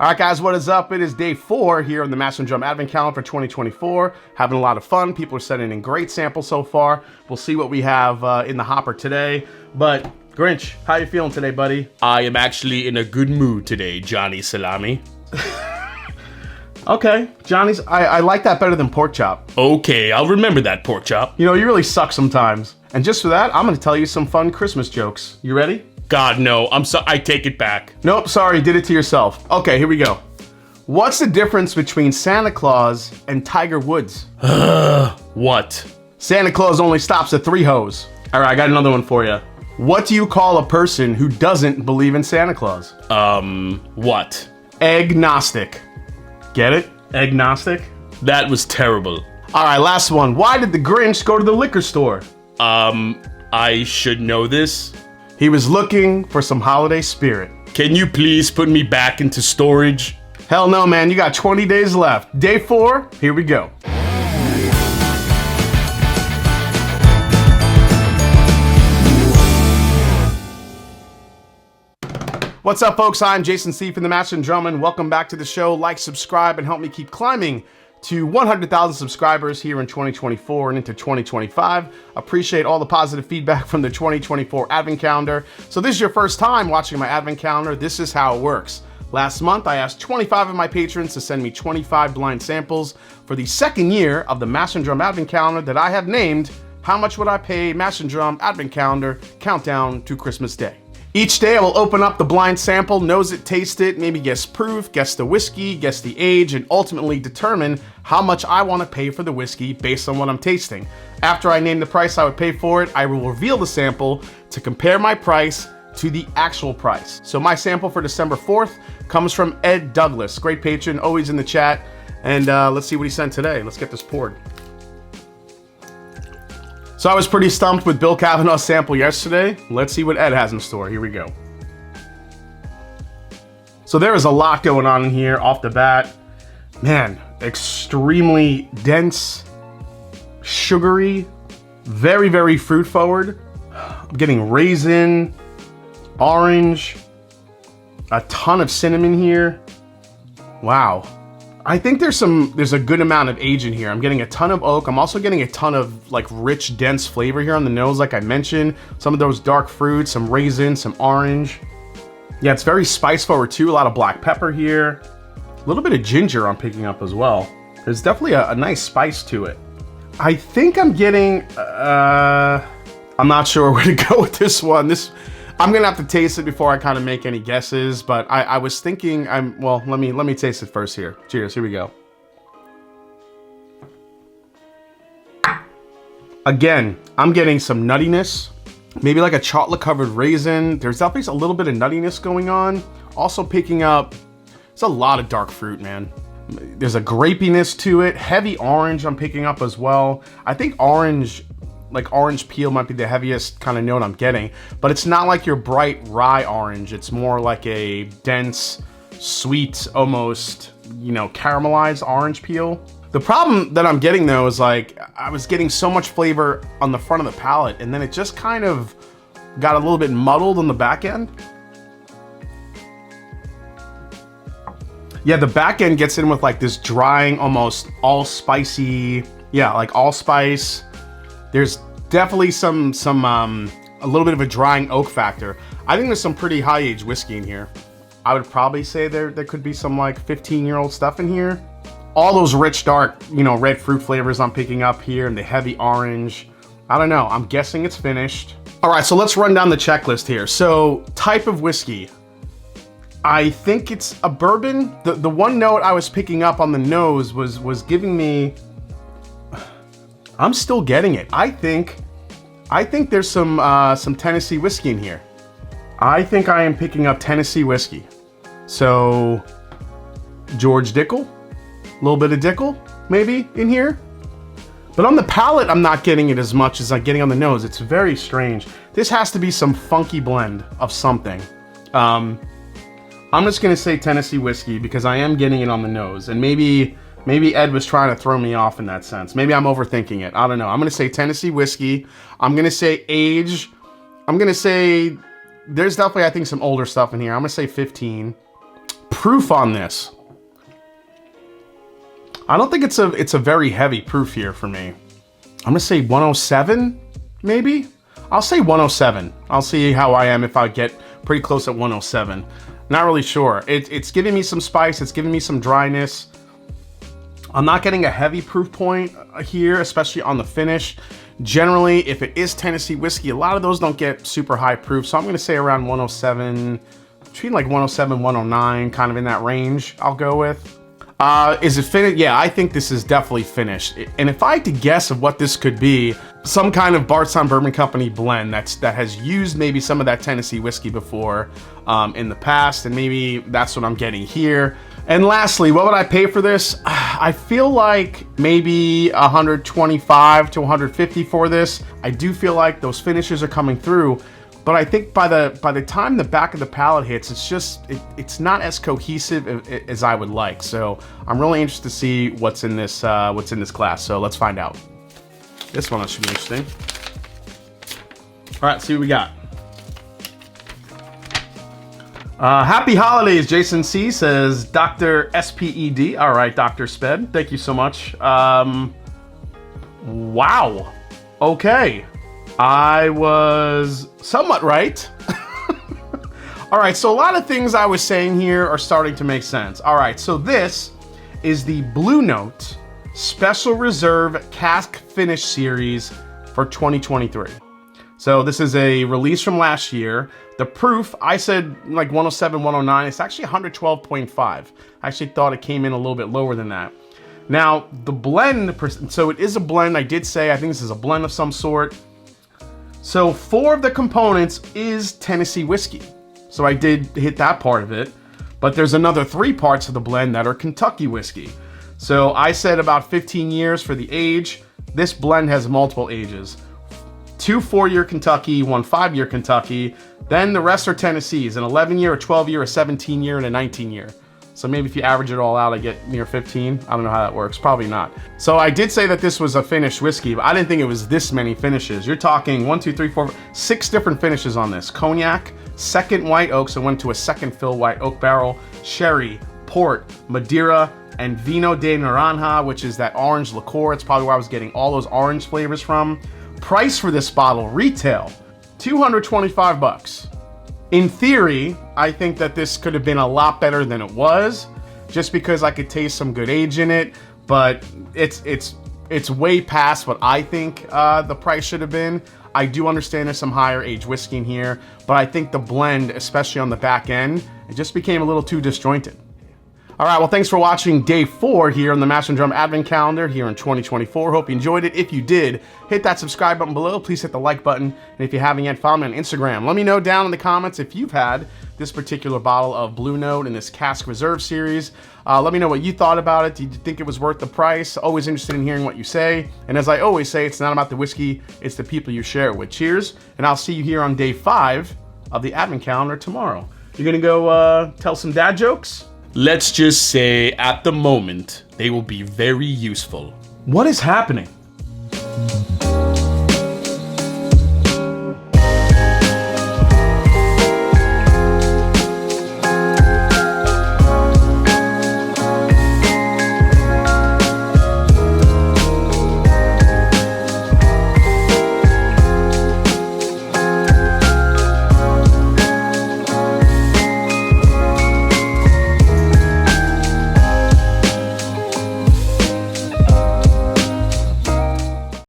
All right, guys, what is up? It is day 4 here on the Master and Drum Advent Calendar for 2024. Having a lot of fun. People are sending in great samples so far. We'll see what we have in the hopper today. But Grinch, how you feeling today, buddy? I am actually in a good mood today, Johnny Salami. Okay, Johnny's. I like that better than pork chop. Okay, I'll remember that, pork chop. You know, you really suck sometimes. And just for that, I'm going to tell you some fun Christmas jokes. You ready? God, no. I take it back. Nope, sorry, did it to yourself. Okay, here we go. What's the difference between Santa Claus and Tiger Woods? What? Santa Claus only stops at 3 hoes. All right, I got another one for you. What do you call a person who doesn't believe in Santa Claus? What? Agnostic. Get it? Agnostic? That was terrible. All right, last one. Why did the Grinch go to the liquor store? I should know this. He was looking for some holiday spirit. Can you please put me back into storage? Hell no, man. You got 20 days left. Day 4, here we go. What's up, folks? I'm Jason C. from the Master and Drum, and welcome back to the show. Like, subscribe, and help me keep climbing to 100,000 subscribers here in 2024 and into 2025. Appreciate all the positive feedback from the 2024 Advent Calendar. So this is your first time watching my Advent Calendar. This is how it works. Last month, I asked 25 of my patrons to send me 25 blind samples for the second year of the Master and Drum Advent Calendar that I have named How Much Would I Pay Master and Drum Advent Calendar Countdown to Christmas Day. Each day I will open up the blind sample, nose it, taste it, maybe guess proof, guess the whiskey, guess the age, and ultimately determine how much I want to pay for the whiskey based on what I'm tasting. After I name the price I would pay for it, I will reveal the sample to compare my price to the actual price. So my sample for December 4th comes from Ed Douglas, great patron, always in the chat. And let's see what he sent today. Let's get this poured. So I was pretty stumped with Bill Kavanaugh's sample yesterday. Let's see what Ed has in store. Here we go. So there is a lot going on in here off the bat. Man, extremely dense, sugary, very, very fruit forward. I'm getting raisin, orange, a ton of cinnamon here. Wow. I think there's a good amount of age in here. I'm getting a ton of oak. I'm also getting a ton of like rich, dense flavor here on the nose, like I mentioned. Some of those dark fruits, some raisin, some orange. Yeah, it's very spice forward too. A lot of black pepper here. A little bit of ginger I'm picking up as well. There's definitely a nice spice to it. I think I'm getting, I'm not sure where to go with this one. I'm gonna have to taste it before I kind of make any guesses, but I was thinking well, let me taste it first here. Cheers, here we go. Again, I'm getting some nuttiness, maybe like a chocolate covered raisin. There's definitely a little bit of nuttiness going on. Also picking up, it's a lot of dark fruit, man. There's a grapiness to it, heavy orange I'm picking up as well. I think orange peel might be the heaviest kind of note I'm getting, but it's not like your bright rye orange. It's more like a dense, sweet, almost, you know, caramelized orange peel. The problem that I'm getting though is like, I was getting so much flavor on the front of the palate and then it just kind of got a little bit muddled on the back end. Yeah, the back end gets in with like this drying, almost all spicy, yeah, like allspice. There's definitely a little bit of a drying oak factor. I think there's some pretty high age whiskey in here. I would probably say there could be some like 15-year-old stuff in here. All those rich, dark, you know, red fruit flavors I'm picking up here and the heavy orange. I don't know, I'm guessing it's finished. All right, so let's run down the checklist here. So type of whiskey. I think it's a bourbon. The one note I was picking up on the nose was giving me, I'm still getting it. I think there's some Tennessee whiskey in here. I think I am picking up Tennessee whiskey. So George Dickel, a little bit of Dickel maybe in here. But on the palate, I'm not getting it as much as I'm getting on the nose. It's very strange. This has to be some funky blend of something. I'm just gonna say Tennessee whiskey because I am getting it on the nose, and maybe Ed was trying to throw me off in that sense. Maybe I'm overthinking it. I don't know. I'm gonna say Tennessee whiskey. I'm gonna say age. I'm gonna say there's definitely, I think, some older stuff in here. I'm gonna say 15. proof on this. I don't think it's a very heavy proof here for me. I'm gonna say 107, maybe? I'll say 107. I'll see how I am if I get pretty close at 107. Not really sure. It's giving me some spice, it's giving me some dryness. I'm not getting a heavy proof point here, especially on the finish. Generally, if it is Tennessee whiskey, a lot of those don't get super high proof. So I'm gonna say around 107, between like 107, 109, kind of in that range, I'll go with. Is it finished? Yeah, I think this is definitely finished. And if I had to guess of what this could be, some kind of Bardstown Bourbon Company blend that has used maybe some of that Tennessee whiskey before in the past, and maybe that's what I'm getting here. And lastly, what would I pay for this? I feel like maybe 125 to 150 for this. I do feel like those finishes are coming through. But I think by the time the back of the palate hits, it's not as cohesive as I would like. So I'm really interested to see what's in this glass. So let's find out. This one should be interesting. All right, see what we got. Happy holidays, Jason C says. Dr. SPED. All right, Dr. Sped. Thank you so much. Wow. Okay. I was somewhat right. All right, so a lot of things I was saying here are starting to make sense. All right, so this is the Blue Note Special Reserve Cask Finish Series for 2023. So this is a release from last year. The proof, I said like 107, 109. It's actually 112.5. I actually thought it came in a little bit lower than that. Now, the blend, so it is a blend. I did say, I think this is a blend of some sort. So 4 of the components is Tennessee whiskey. So I did hit that part of it, but there's another 3 parts of the blend that are Kentucky whiskey. So I said about 15 years for the age. This blend has multiple ages. 2 4-year Kentucky, 1 5-year Kentucky. Then the rest are Tennessees, an 11-year, a 12-year, a 17-year, and a 19-year. So maybe if you average it all out, I get near 15. I don't know how that works. Probably not. So I did say that this was a finished whiskey, but I didn't think it was this many finishes. You're talking 1, 2, 3, 4, 6 different finishes on this. Cognac, second white oak, so went to a second fill white oak barrel, sherry, port, Madeira, and Vino de Naranja, which is that orange liqueur. It's probably where I was getting all those orange flavors from. Price for this bottle, retail, $225. In theory, I think that this could have been a lot better than it was, just because I could taste some good age in it, but it's way past what I think the price should have been. I do understand there's some higher age whiskey in here, but I think the blend, especially on the back end, it just became a little too disjointed. All right, well, thanks for watching day 4 here on the Mash and Drum Advent Calendar here in 2024. Hope you enjoyed it. If you did, hit that subscribe button below. Please hit the like button. And if you haven't yet, follow me on Instagram. Let me know down in the comments if you've had this particular bottle of Blue Note in this Cask Reserve series. Let me know what you thought about it. Did you think it was worth the price? Always interested in hearing what you say. And as I always say, it's not about the whiskey, it's the people you share it with. Cheers, and I'll see you here on day 5 of the Advent Calendar tomorrow. You're gonna go tell some dad jokes? Let's just say at the moment, they will be very useful. What is happening?